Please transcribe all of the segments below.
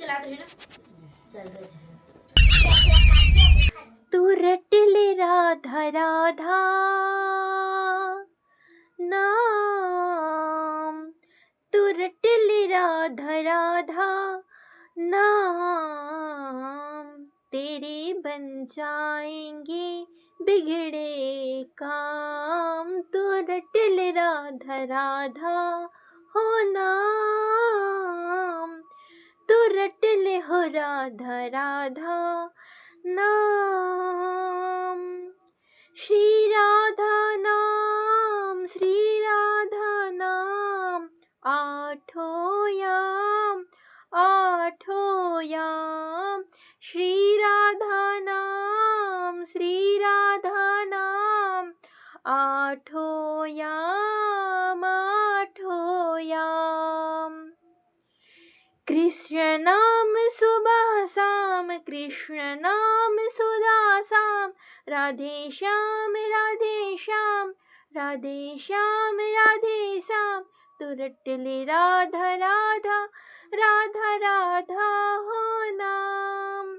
चलाते हैं ना, चल रहे तू रट ले राधा राधा नाम, तू रट ले राधा राधा नाम, तेरे बन जाएंगे बिगड़े काम। तू रट ले राधा राधा हो नाम, तू रट ले हो राधा राधा नाम। श्री राधा नाम, श्री राधा नाम, आठों याम, आठों याम। श्री राधा नाम, श्री राधा नाम, आठों याम, आठों याम। कृष्ण नाम सुबह शाम, कृष्ण नाम सुधा शाम, राधे श्याम राधे श्याम, राधे श्याम राधे श्याम। तू रट ले राधा राधा, राधा राधा हो नाम।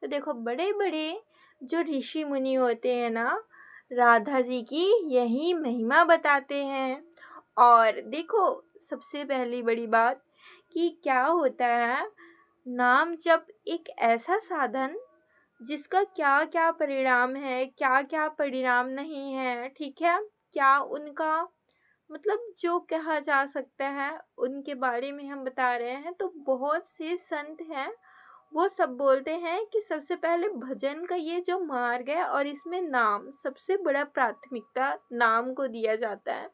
तो देखो बड़े बड़े जो ऋषि मुनि होते हैं ना, राधा जी की यही महिमा बताते हैं। और देखो सबसे पहली बड़ी बात कि क्या होता है, नाम जब एक ऐसा साधन जिसका क्या क्या परिणाम है, क्या क्या परिणाम नहीं है, ठीक है, क्या उनका मतलब जो कहा जा सकता है उनके बारे में हम बता रहे हैं। तो बहुत से संत हैं वो सब बोलते हैं कि सबसे पहले भजन का ये जो मार्ग है और इसमें नाम सबसे बड़ा प्राथमिकता नाम को दिया जाता है।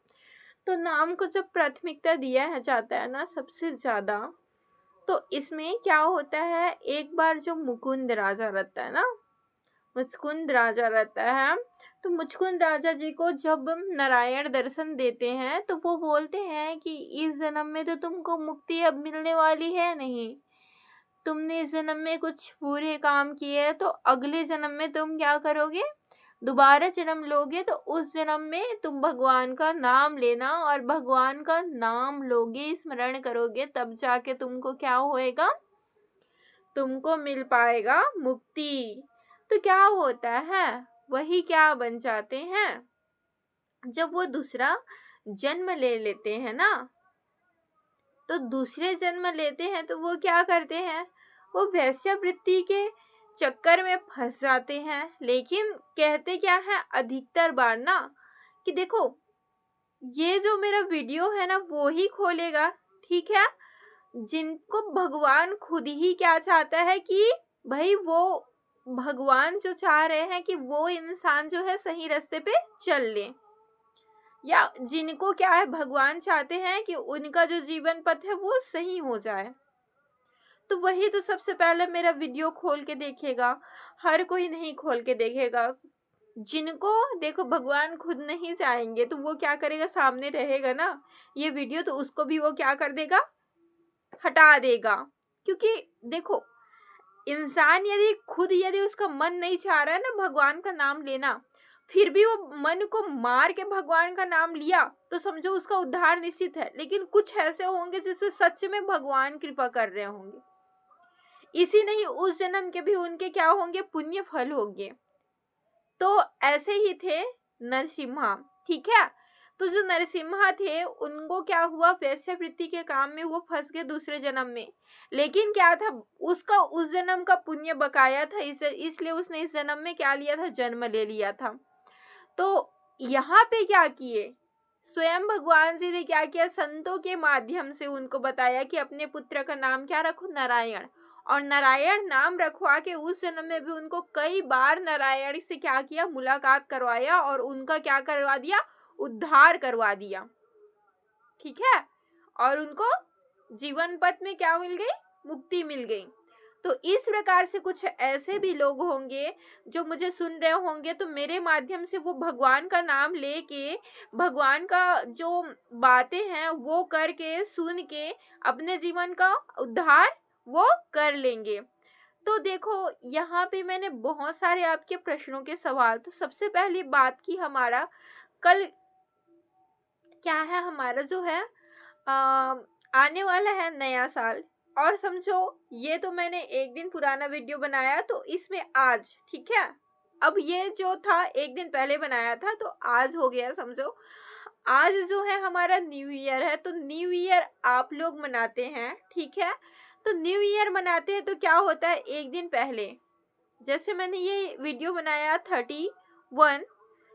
तो नाम को जब प्राथमिकता दिया है जाता है ना सबसे ज़्यादा, तो इसमें क्या होता है, एक बार जो मुकुंद राजा रहता है ना, मुचकुंद राजा रहता है, तो मुचकुंद राजा जी को जब नारायण दर्शन देते हैं तो वो बोलते हैं कि इस जन्म में तो तुमको मुक्ति अब मिलने वाली है नहीं, तुमने इस जन्म में कुछ बुरे काम किए, तो अगले जन्म में तुम क्या करोगे, दोबारा जन्म लोगे, तो उस जन्म में तुम भगवान का नाम लेना और भगवान का नाम लोगे, स्मरण करोगे, तब जाके तुमको क्या होएगा, तुमको मिल पाएगा मुक्ति। तो क्या होता है, वही क्या बन जाते हैं, जब वो दूसरा जन्म ले लेते हैं ना, तो दूसरे जन्म लेते हैं तो वो क्या करते हैं, वो वैश्यावृत्ति के चक्कर में फंस जाते हैं। लेकिन कहते क्या है अधिकतर बार ना कि देखो ये जो मेरा वीडियो है ना वो ही खोलेगा, ठीक है, जिनको भगवान खुद ही क्या चाहता है कि भाई वो भगवान जो चाह रहे हैं कि वो इंसान जो है सही रास्ते पे चल ले, या जिनको क्या है भगवान चाहते हैं कि उनका जो जीवन पथ है वो सही हो जाए, तो वही तो सबसे पहले मेरा वीडियो खोल के देखेगा। हर कोई नहीं खोल के देखेगा, जिनको देखो भगवान खुद नहीं चाहेंगे तो वो क्या करेगा, सामने रहेगा ना ये वीडियो, तो उसको भी वो क्या कर देगा, हटा देगा। क्योंकि देखो इंसान यदि उसका मन नहीं चाह रहा है ना भगवान का नाम लेना, फिर भी वो मन को मार के भगवान का नाम लिया, तो समझो उसका उद्धार निश्चित है। लेकिन कुछ ऐसे होंगे जिसमें सच में भगवान कृपा कर रहे होंगे, इसी नहीं उस जन्म के भी उनके क्या होंगे, पुण्य फल होंगे। तो ऐसे ही थे नरसिम्हा, ठीक है, तो जो नरसिम्हा थे उनको क्या हुआ, वैश्यावृत्ति के काम में वो फंस गए दूसरे जन्म में। लेकिन क्या था, उसका उस जन्म का पुण्य बकाया था, इसलिए उसने इस जन्म में क्या लिया था, जन्म ले लिया था। तो यहाँ पे क्या किए, स्वयं भगवान जी ने क्या किया, संतों के माध्यम से उनको बताया कि अपने पुत्र का नाम क्या रखो, नारायण। और नारायण नाम रखवा के उस जन्म में भी उनको कई बार नारायण से क्या किया, मुलाकात करवाया और उनका क्या करवा दिया, उद्धार करवा दिया, ठीक है, और उनको जीवन पथ में क्या मिल गई, मुक्ति मिल गई। तो इस प्रकार से कुछ ऐसे भी लोग होंगे जो मुझे सुन रहे होंगे, तो मेरे माध्यम से वो भगवान का नाम लेके भगवान का जो बातें हैं वो करके सुन के अपने जीवन का उद्धार वो कर लेंगे। तो देखो यहाँ पे मैंने बहुत सारे आपके प्रश्नों के सवाल, तो सबसे पहली बात की हमारा कल क्या है, हमारा जो है आने वाला है नया साल, और समझो ये तो मैंने एक दिन पुराना वीडियो बनाया, तो इसमें आज, ठीक है, अब ये जो था एक दिन पहले बनाया था तो आज हो गया समझो। आज जो है हमारा न्यू ईयर है, तो न्यू ईयर आप लोग मनाते हैं, ठीक है। तो न्यू ईयर मनाते हैं तो क्या होता है, एक दिन पहले, जैसे मैंने ये वीडियो बनाया 31,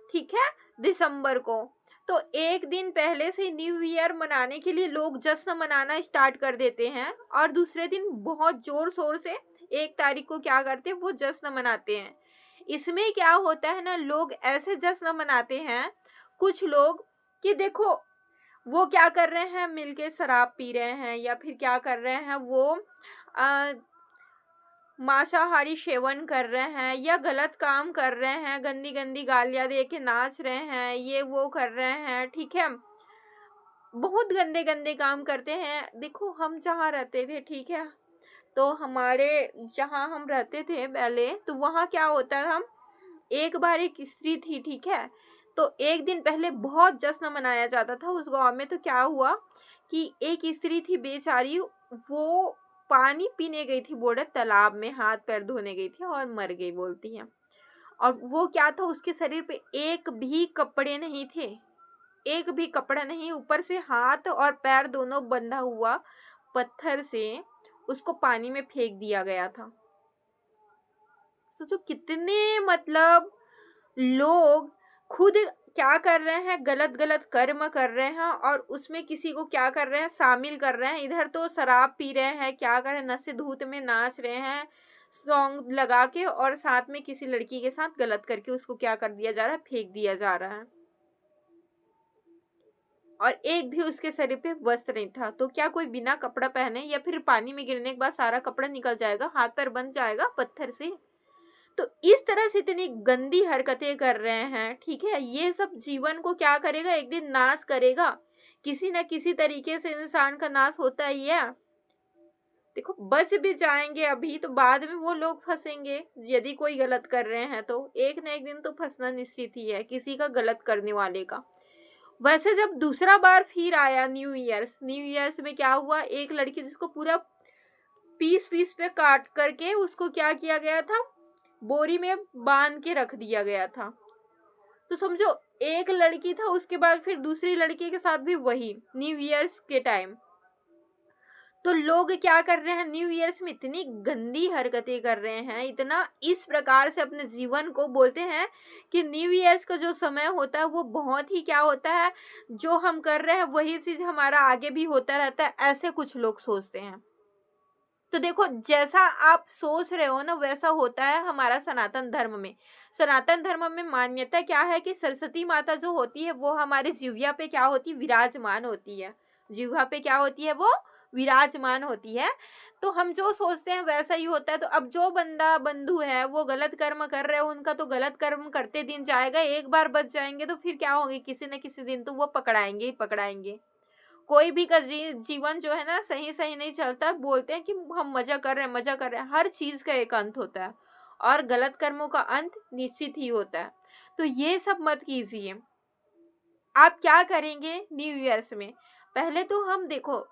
ठीक है, दिसंबर को, तो एक दिन पहले से न्यू ईयर मनाने के लिए लोग जश्न मनाना स्टार्ट कर देते हैं, और दूसरे दिन बहुत जोर शोर से 1 तारीख को क्या करते हैं, वो जश्न मनाते हैं। इसमें क्या होता है ना, लोग ऐसे जश्न मनाते हैं कुछ लोग कि देखो वो क्या कर रहे हैं, मिलके शराब पी रहे हैं, या फिर क्या कर रहे हैं, वो मांसाहारी सेवन कर रहे हैं, या गलत काम कर रहे हैं, गंदी गंदी गालियां दे के नाच रहे हैं, ये वो कर रहे हैं, ठीक है, बहुत गंदे गंदे काम करते हैं। देखो हम जहाँ रहते थे, ठीक है, तो हमारे जहाँ हम रहते थे पहले, तो वहाँ क्या होता था, एक बार एक स्त्री थी, ठीक है, तो एक दिन पहले बहुत जश्न मनाया जाता था उस गांव में। तो क्या हुआ कि एक स्त्री थी बेचारी, वो पानी पीने गई थी, बोले तालाब में हाथ पैर धोने गई थी और मर गई बोलती है। और वो क्या था, उसके शरीर पे एक भी कपड़े नहीं थे, एक भी कपड़ा नहीं, ऊपर से हाथ और पैर दोनों बंधा हुआ पत्थर से उसको पानी में फेंक दिया गया था। सोचो कितने मतलब लोग खुद क्या कर रहे हैं, गलत गलत कर्म कर रहे हैं, और उसमें किसी को क्या कर रहे हैं, शामिल कर रहे हैं। इधर तो शराब पी रहे हैं, क्या कर रहे हैं, नशे धूत में नाच रहे हैं सॉन्ग लगा के, और साथ में किसी लड़की के साथ गलत करके उसको क्या कर दिया जा रहा है, फेंक दिया जा रहा है, और एक भी उसके शरीर पे वस्त्र नहीं था। तो क्या कोई बिना कपड़ा पहने, या फिर पानी में गिरने के बाद सारा कपड़ा निकल जाएगा, हाथ पैर बन जाएगा पत्थर से? तो इस तरह से इतनी गंदी हरकतें कर रहे हैं, ठीक है। ये सब जीवन को क्या करेगा, एक दिन नाश करेगा, किसी न किसी तरीके से इंसान का नाश होता ही है। देखो बच भी जाएंगे अभी, तो बाद में वो लोग फंसेंगे। यदि कोई गलत कर रहे हैं तो एक न एक दिन तो फंसना निश्चित ही है किसी का, गलत करने वाले का। वैसे जब दूसरा बार फिर आया न्यू ईयर्स में क्या हुआ, एक लड़की जिसको पूरा पीस पीस पे काट करके उसको क्या किया गया था, बोरी में बांध के रख दिया गया था। तो समझो एक लड़की था, उसके बाद फिर दूसरी लड़की के साथ भी वही न्यू ईयर्स के टाइम। तो लोग क्या कर रहे हैं, न्यू ईयर्स में इतनी गंदी हरकतें कर रहे हैं, इतना इस प्रकार से अपने जीवन को बोलते हैं कि न्यू ईयर्स का जो समय होता है वो बहुत ही क्या होता है, जो हम कर रहे हैं वही चीज हमारा आगे भी होता रहता है, ऐसे कुछ लोग सोचते हैं। तो देखो जैसा आप सोच रहे हो ना वैसा होता है हमारा सनातन धर्म में। सनातन धर्म में मान्यता क्या है कि सरस्वती माता जो होती है वो हमारे जिह्वा पे क्या होती है, विराजमान होती है। जिह्वा पे क्या होती है, वो विराजमान होती है। तो हम जो सोचते हैं वैसा ही होता है। तो अब जो बंदा बंधु है वो गलत कर्म कर रहे हैं, उनका तो गलत कर्म करते दिन जाएगा, एक बार बच जाएंगे तो फिर क्या होगी, किसी न किसी दिन तो वो पकड़ाएंगे ही पकड़ाएंगे। कोई भी का जीवन जो है ना सही सही नहीं चलता। बोलते हैं कि हम मजा कर रहे हैं, मजा कर रहे हैं, हर चीज का एक अंत होता है, और गलत कर्मों का अंत निश्चित ही होता है। तो ये सब मत कीजिए। आप क्या करेंगे न्यू ईयर्स में, पहले तो हम देखो,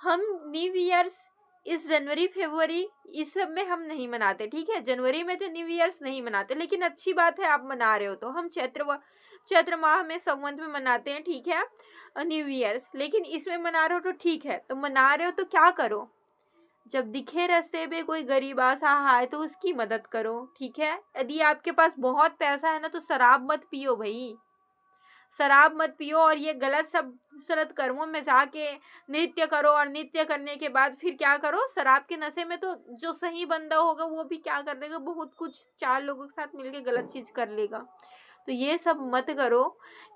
हम न्यू ईयर्स इस जनवरी फरवरी इस सब में हम नहीं मनाते, ठीक है। जनवरी में तो न्यू ईयर्स नहीं मनाते, लेकिन अच्छी बात है आप मना रहे हो। तो हम चैत्र माह में संवत में मनाते हैं, ठीक है, न्यू ईयर्स। लेकिन इसमें मना रहे हो तो ठीक है, तो मना रहे हो तो क्या करो, जब दिखे रास्ते पे कोई गरीब असहाय तो उसकी मदद करो, ठीक है। यदि आपके पास बहुत पैसा है ना तो शराब मत पियो भाई, शराब मत पियो, और ये गलत कर्मों में जाके नृत्य करो, और नृत्य करने के बाद फिर क्या करो, शराब के नशे में तो जो सही बंदा होगा वो भी क्या कर देगा, बहुत कुछ 4 लोगों के साथ मिलके गलत चीज कर लेगा। तो ये सब मत करो।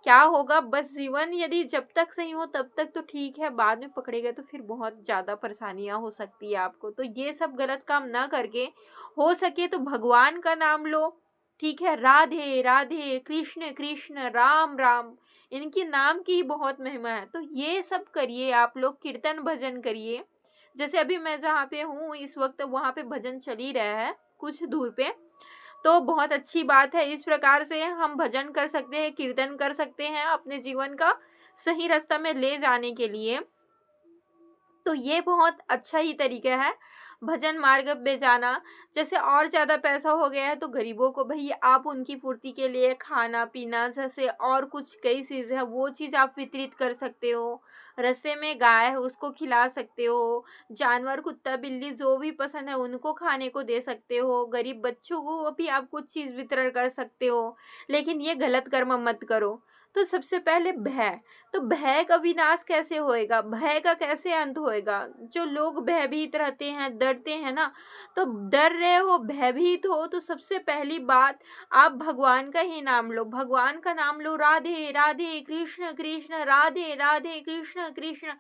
क्या होगा, बस जीवन यदि जब तक सही हो तब तक तो ठीक है, बाद में पकड़े गए तो फिर बहुत ज़्यादा परेशानियां हो सकती है आपको। तो ये सब गलत काम ना करके हो सके तो भगवान का नाम लो, ठीक है। राधे राधे, कृष्ण कृष्ण, राम राम, इनकी नाम की ही बहुत महिमा है। तो ये सब करिए आप लोग, कीर्तन भजन करिए। जैसे अभी मैं जहाँ पे हूँ इस वक्त वहाँ पे भजन चल ही रहा है कुछ दूर पे, तो बहुत अच्छी बात है। इस प्रकार से हम भजन कर सकते हैं, कीर्तन कर सकते हैं, अपने जीवन का सही रास्ता में ले जाने के लिए। तो ये बहुत अच्छा ही तरीका है भजन मार्ग पे जाना। जैसे और ज़्यादा पैसा हो गया है तो गरीबों को भई आप उनकी पूर्ति के लिए खाना-पीना जैसे और कुछ कई चीज़ें हैं वो चीज़ आप वितरित कर सकते हो। रास्ते में गाय है उसको खिला सकते हो, जानवर कुत्ता-बिल्ली जो भी पसंद है उनको खाने को दे सकते हो, गरीब बच्चों को भी आप कुछ चीज़ वितरण कर सकते हो। लेकिन ये गलत कर्म मत करो। तो सबसे पहले भय, तो भय का विनाश कैसे होएगा? भय का कैसे अंत होएगा? जो लोग भयभीत रहते हैं, डरते हैं ना, तो डर रहे हो, भयभीत हो तो सबसे पहली बात आप भगवान का ही नाम लो, भगवान का नाम लो, राधे राधे कृष्ण कृष्ण राधे राधे कृष्ण कृष्ण।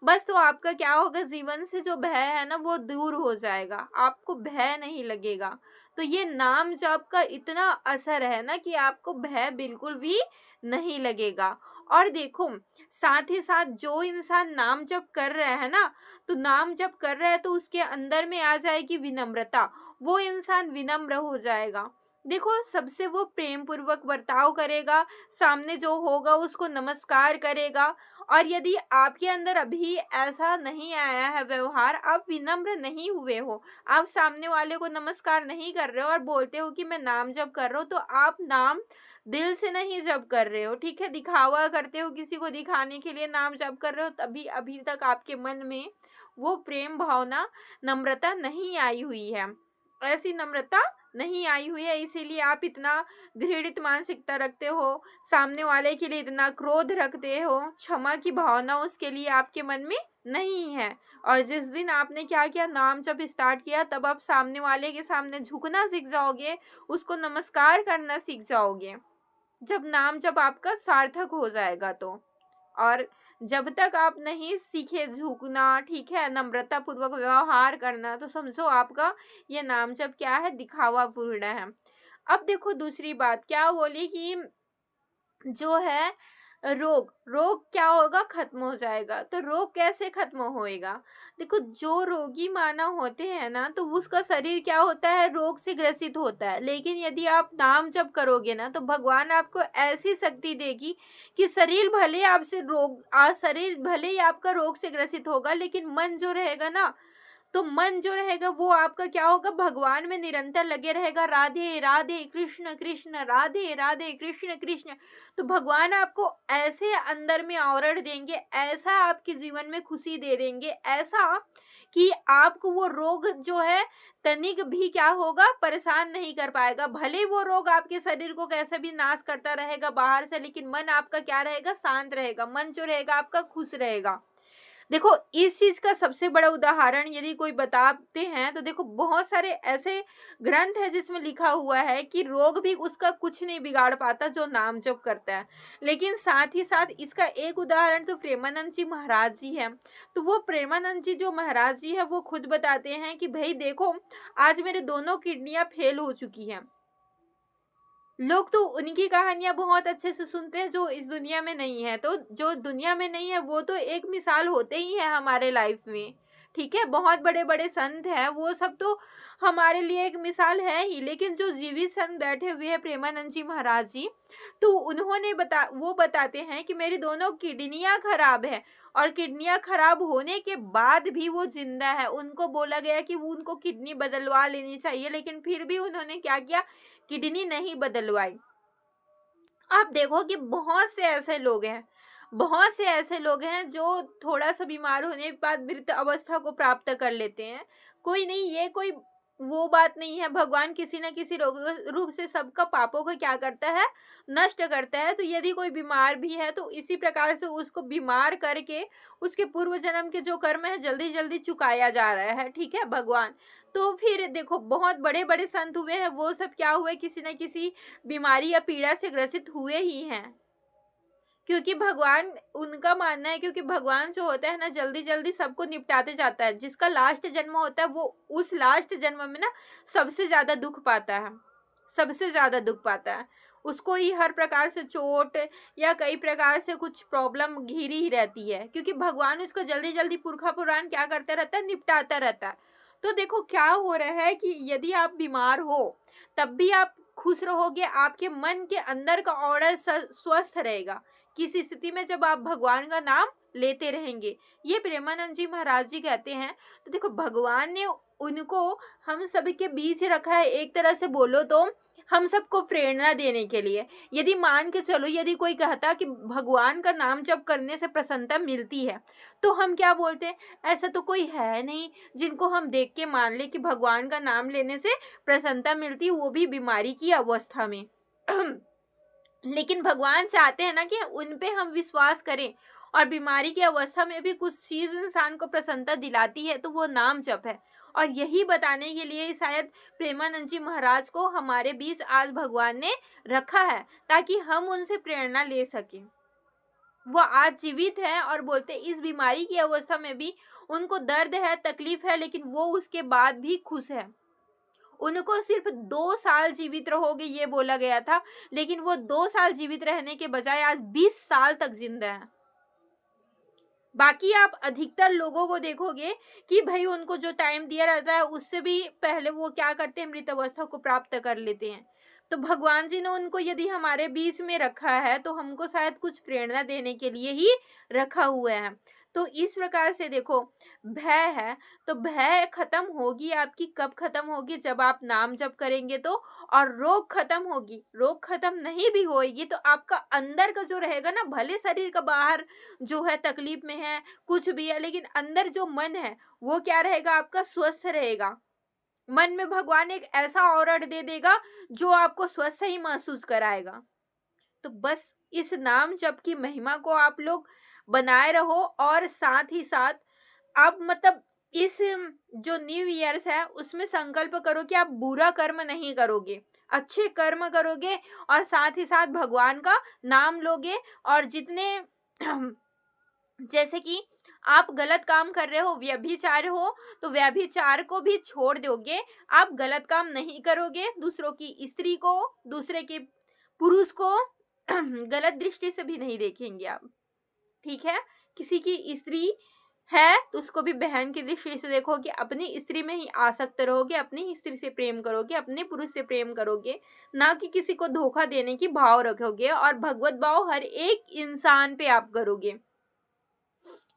बस तो आपका क्या होगा, जीवन से जो भय है ना वो दूर हो जाएगा, आपको भय नहीं लगेगा। तो ये नाम जप का इतना असर है ना कि आपको भय बिल्कुल भी नहीं लगेगा। और देखो साथ ही साथ जो इंसान नाम जप कर रहा है ना, तो नाम जप कर रहा है तो उसके अंदर में आ जाएगी विनम्रता, वो इंसान विनम्र हो जाएगा। देखो सबसे वो प्रेम पूर्वक बर्ताव करेगा, सामने जो होगा उसको नमस्कार करेगा। और यदि आपके अंदर अभी ऐसा नहीं आया है व्यवहार, आप विनम्र नहीं हुए हो, आप सामने वाले को नमस्कार नहीं कर रहे हो और बोलते हो कि मैं नाम जप कर रहा हूँ, तो आप नाम दिल से नहीं जप कर रहे हो, ठीक है, दिखावा करते हो, किसी को दिखाने के लिए नाम जप कर रहे हो, तभी अभी तक आपके मन में वो प्रेम भावना, नम्रता नहीं आई हुई है, ऐसी नम्रता नहीं आई हुई है, इसीलिए आप इतना घृणित मानसिकता रखते हो, सामने वाले के लिए इतना क्रोध रखते हो, क्षमा की भावना उसके लिए आपके मन में नहीं है। और जिस दिन आपने क्या किया, नाम जब स्टार्ट किया, तब आप सामने वाले के सामने झुकना सीख जाओगे, उसको नमस्कार करना सीख जाओगे, जब नाम जब आपका सार्थक हो जाएगा तो। और जब तक आप नहीं सीखे झुकना, ठीक है, नम्रता पूर्वक व्यवहार करना, तो समझो आपका ये नाम जप क्या है, दिखावा पूर्ण है। अब देखो दूसरी बात क्या बोली कि जो है रोग, रोग क्या होगा, खत्म हो जाएगा। तो रोग कैसे खत्म होएगा? देखो जो रोगी मानव होते हैं ना, तो उसका शरीर क्या होता है, रोग से ग्रसित होता है। लेकिन यदि आप नाम जप करोगे ना, तो भगवान आपको ऐसी शक्ति देगी कि शरीर भले ही आपका रोग से ग्रसित होगा, लेकिन मन जो रहेगा ना, तो मन जो रहेगा वो आपका क्या होगा, भगवान में निरंतर लगे रहेगा, राधे राधे कृष्ण कृष्ण राधे राधे कृष्ण कृष्ण। तो भगवान आपको ऐसे अंदर में आवरण देंगे, ऐसा आपके जीवन में खुशी दे देंगे, ऐसा कि आपको वो रोग जो है तनिक भी क्या होगा, परेशान नहीं कर पाएगा। भले वो रोग आपके शरीर को कैसे भी नाश करता रहेगा बाहर से, लेकिन मन आपका क्या रहेगा, शांत रहेगा, मन जो रहेगा आपका खुश रहेगा। देखो इस चीज का सबसे बड़ा उदाहरण यदि कोई बताते हैं, तो देखो बहुत सारे ऐसे ग्रंथ है जिसमें लिखा हुआ है कि रोग भी उसका कुछ नहीं बिगाड़ पाता जो नाम जप करता है। लेकिन साथ ही साथ इसका एक उदाहरण तो प्रेमानंद जी महाराज जी है। तो वो प्रेमानंद जी जो महाराज जी है वो खुद बताते हैं कि भाई देखो आज मेरे दोनों किडनियां फेल हो चुकी हैं। लोग तो उनकी कहानियाँ बहुत अच्छे से सुनते हैं जो इस दुनिया में नहीं है, तो जो दुनिया में नहीं है वो तो एक मिसाल होते ही है हमारे लाइफ में, ठीक है। बहुत बड़े बड़े संत हैं, वो सब तो हमारे लिए एक मिसाल है ही, लेकिन जो जीवित संत बैठे हुए हैं प्रेमानंद जी महाराज जी, तो वो बताते हैं कि मेरी दोनों किडनियाँ खराब है, और किडनियाँ खराब होने के बाद भी वो जिंदा है। उनको बोला गया कि वो उनको किडनी बदलवा लेनी चाहिए, लेकिन फिर भी उन्होंने क्या किया, किडनी नहीं बदलवाई। आप देखो कि बहुत से ऐसे लोग हैं जो थोड़ा सा बीमार होने के बाद मृत अवस्था को प्राप्त कर लेते हैं। कोई नहीं, ये कोई वो बात नहीं है, भगवान किसी न किसी रूप से सबका पापों को क्या करता है, नष्ट करता है। तो यदि कोई बीमार भी है तो इसी प्रकार से उसको बीमार करके उसके पूर्व जन्म के जो कर्म है जल्दी जल्दी चुकाया जा रहा है, ठीक है भगवान। तो फिर देखो बहुत बड़े बड़े संत हुए हैं, वो सब क्या हुए, किसी न किसी बीमारी या पीड़ा से ग्रसित हुए ही हैं, क्योंकि भगवान, उनका मानना है क्योंकि भगवान जो होता है ना जल्दी जल्दी सबको निपटाते जाता है। जिसका लास्ट जन्म होता है वो उस लास्ट जन्म में ना सबसे ज्यादा दुख पाता है, सबसे ज्यादा दुख पाता है। उसको ही हर प्रकार से चोट या कई प्रकार से कुछ प्रॉब्लम घिरी ही रहती है, क्योंकि भगवान उसको जल्दी जल्दी पुरखा पुराण क्या करता रहता है, निपटाता रहता है। तो देखो क्या हो रहा है कि यदि आप बीमार हो तब भी आप खुश रहोगे, आपके मन के अंदर का ऑर्डर स्वस्थ रहेगा। किस स्थिति में, जब आप भगवान का नाम लेते रहेंगे। ये प्रेमानंद जी महाराज जी कहते हैं। तो देखो भगवान ने उनको हम सभी के बीच रखा है, एक तरह से बोलो तो हम सबको प्रेरणा देने के लिए। यदि मान के चलो, यदि कोई कहता कि भगवान का नाम जप करने से प्रसन्नता मिलती है, तो हम क्या बोलते हैं, ऐसा तो कोई है नहीं जिनको हम देख के मान ले कि भगवान का नाम लेने से प्रसन्नता मिलती, वो भी बीमारी की अवस्था में। लेकिन भगवान चाहते हैं ना कि उन पे हम विश्वास करें, और बीमारी की अवस्था में भी कुछ चीज इंसान को प्रसन्नता दिलाती है, तो वो नाम जप है। और यही बताने के लिए शायद प्रेमानंद जी महाराज को हमारे बीच आज भगवान ने रखा है, ताकि हम उनसे प्रेरणा ले सकें। वो आज जीवित है और बोलते इस बीमारी की अवस्था में भी उनको दर्द है, तकलीफ है, लेकिन वो उसके बाद भी खुश है। उनको सिर्फ 2 साल जीवित रहोगे ये बोला गया था, लेकिन वो 2 साल जीवित रहने के बजाय आज 20 साल तक जिंदा है। बाकी आप अधिकतर लोगों को देखोगे कि भाई उनको जो टाइम दिया रहता है उससे भी पहले वो क्या करते हैं, मृत अवस्था को प्राप्त कर लेते हैं। तो भगवान जी ने उनको यदि हमारे बीच में रखा है तो हमको शायद कुछ प्रेरणा देने के लिए ही रखा हुआ है। तो इस प्रकार से देखो, भय है तो भय खत्म होगी आपकी, कब खत्म होगी, जब आप नाम जप करेंगे तो। और रोग खत्म होगी, रोग खत्म नहीं भी होगी तो आपका अंदर का जो रहेगा ना, भले शरीर का बाहर जो है तकलीफ में है, कुछ भी है, लेकिन अंदर जो मन है वो क्या रहेगा, आपका स्वस्थ रहेगा। मन में भगवान एक ऐसा ऑरा दे देगा जो आपको स्वस्थ ही महसूस कराएगा। तो बस इस नाम जप की महिमा को आप लोग बनाए रहो, और साथ ही साथ आप मतलब इस जो न्यू ईयर्स है उसमें संकल्प करो कि आप बुरा कर्म नहीं करोगे, अच्छे कर्म करोगे, और साथ ही साथ भगवान का नाम लोगे। और जितने जैसे कि आप गलत काम कर रहे हो, व्यभिचार हो, तो व्यभिचार को भी छोड़ दोगे, आप गलत काम नहीं करोगे, दूसरों की स्त्री को, दूसरे के पुरुष को गलत दृष्टि से भी नहीं देखेंगे आप, ठीक है। किसी की स्त्री है तो उसको भी बहन की दृष्टि से देखोगे, अपनी स्त्री में ही आसक्त रहोगे, अपनी ही स्त्री से प्रेम करोगे, अपने पुरुष से प्रेम करोगे, ना कि किसी को धोखा देने की भाव रखोगे। और भगवत भाव हर एक इंसान पे आप करोगे,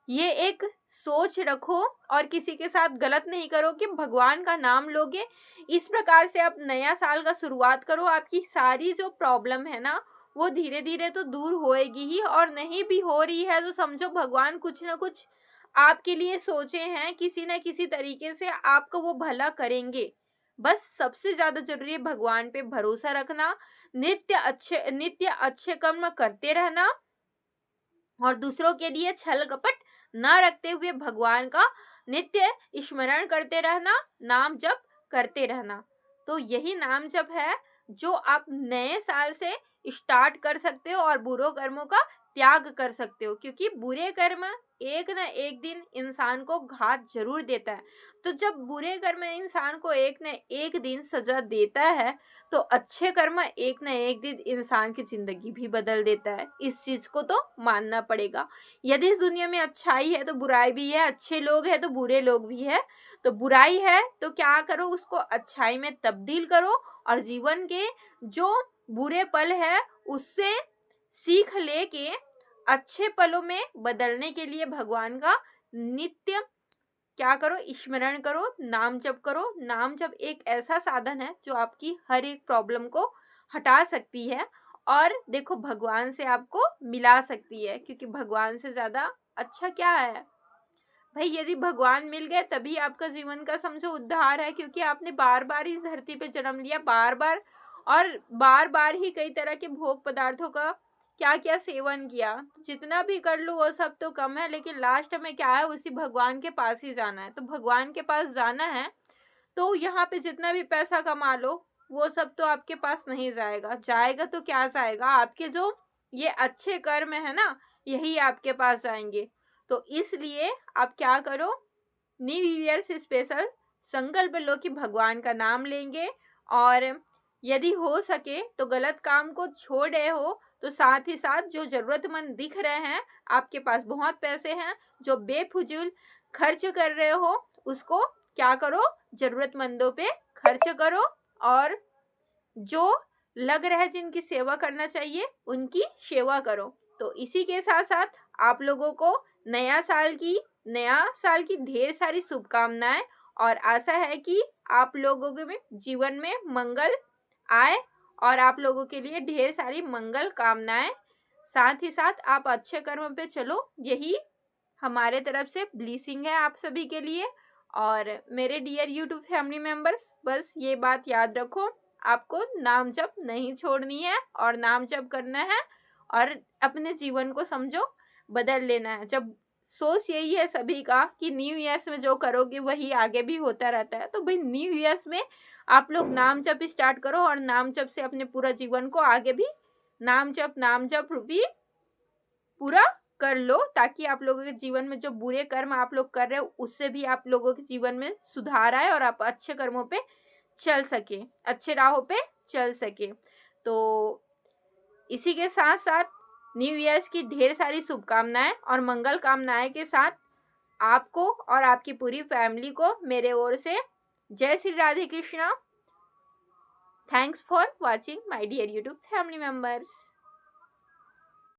ये एक सोच रखो, और किसी के साथ गलत नहीं करोगे, भगवान का नाम लोगे। इस प्रकार से आप नया साल का शुरुआत करो। आपकी सारी जो प्रॉब्लम है ना वो धीरे धीरे तो दूर होएगी ही, और नहीं भी हो रही है तो समझो भगवान कुछ ना कुछ आपके लिए सोचे हैं, किसी न किसी तरीके से आपको वो भला करेंगे। बस सबसे ज्यादा जरूरी है भगवान पे भरोसा रखना, नित्य अच्छे कर्म करते रहना, और दूसरों के लिए छल कपट न रखते हुए भगवान का नित्य स्मरण करते रहना, नाम जप करते रहना। तो यही नाम जप है जो आप नए साल से स्टार्ट कर सकते हो, और बुरे कर्मों का त्याग कर सकते हो, क्योंकि बुरे कर्म एक न एक दिन इंसान को घात जरूर देता है। तो जब बुरे कर्म इंसान को एक न एक दिन सजा देता है, तो अच्छे कर्म एक न एक दिन इंसान की जिंदगी भी बदल देता है। इस चीज को तो मानना पड़ेगा। यदि इस दुनिया में अच्छाई है तो बुराई भी है, अच्छे लोग हैं तो बुरे लोग भी है। तो बुराई है तो क्या करो, उसको अच्छाई में तब्दील करो, और जीवन के जो बुरे पल है उससे सीख लेके अच्छे पलों में बदलने के लिए भगवान का नित्य क्या करो, स्मरण करो, नाम जप करो। नाम जप एक ऐसा साधन है जो आपकी हर एक प्रॉब्लम को हटा सकती है, और देखो भगवान से आपको मिला सकती है, क्योंकि भगवान से ज्यादा अच्छा क्या है भाई। यदि भगवान मिल गए तभी आपका जीवन का समझो उद्धार है, क्योंकि आपने बार बार इस धरती पे जन्म लिया, बार बार, और बार बार ही कई तरह के भोग पदार्थों का क्या क्या सेवन किया। जितना भी कर लो वो सब तो कम है, लेकिन लास्ट में क्या है, उसी भगवान के पास ही जाना है। तो भगवान के पास जाना है तो यहाँ पे जितना भी पैसा कमा लो वो सब तो आपके पास नहीं जाएगा। जाएगा तो क्या जाएगा, आपके जो ये अच्छे कर्म है ना यही आपके पास जाएंगे। तो इसलिए आप क्या करो, न्यू ईयर से स्पेशल संकल्प लो कि भगवान का नाम लेंगे, और यदि हो सके तो गलत काम को छोड़ रहे हो तो साथ ही साथ जो जरूरतमंद दिख रहे हैं, आपके पास बहुत पैसे हैं जो बेफिजूल खर्च कर रहे हो, उसको क्या करो, जरूरतमंदों पे खर्च करो, और जो लग रहा है जिनकी सेवा करना चाहिए उनकी सेवा करो। तो इसी के साथ साथ आप लोगों को नया साल की ढेर सारी शुभकामनाएं, और आशा है कि आप लोगों के में जीवन में मंगल आए और आप लोगों के लिए ढेर सारी मंगल कामनाएं। साथ ही साथ आप अच्छे कर्म पे चलो, यही हमारे तरफ से ब्लेसिंग है आप सभी के लिए। और मेरे डियर यूट्यूब फैमिली मेंबर्स, बस ये बात याद रखो, आपको नाम जप नहीं छोड़नी है और नाम जप करना है और अपने जीवन को समझो बदल लेना है। जब सोच यही है सभी का कि न्यू ईयर्स में जो करोगे वही आगे भी होता रहता है, तो भाई न्यू ईयर्स में आप लोग नाम जप स्टार्ट करो और नाम जप से अपने पूरा जीवन को आगे भी नाम जप भी पूरा कर लो, ताकि आप लोगों के जीवन में जो बुरे कर्म आप लोग कर रहे हो उससे भी आप लोगों के जीवन में सुधार आए और आप अच्छे कर्मों पे चल सके, अच्छे राहों पे चल सके। तो इसी के साथ साथ न्यू ईयर्स की ढेर सारी शुभकामनाएं और मंगल कामनाएं के साथ आपको और आपकी पूरी फैमिली को मेरे ओर से जय Shri Radhe Krishna. Thanks for watching my dear YouTube family members.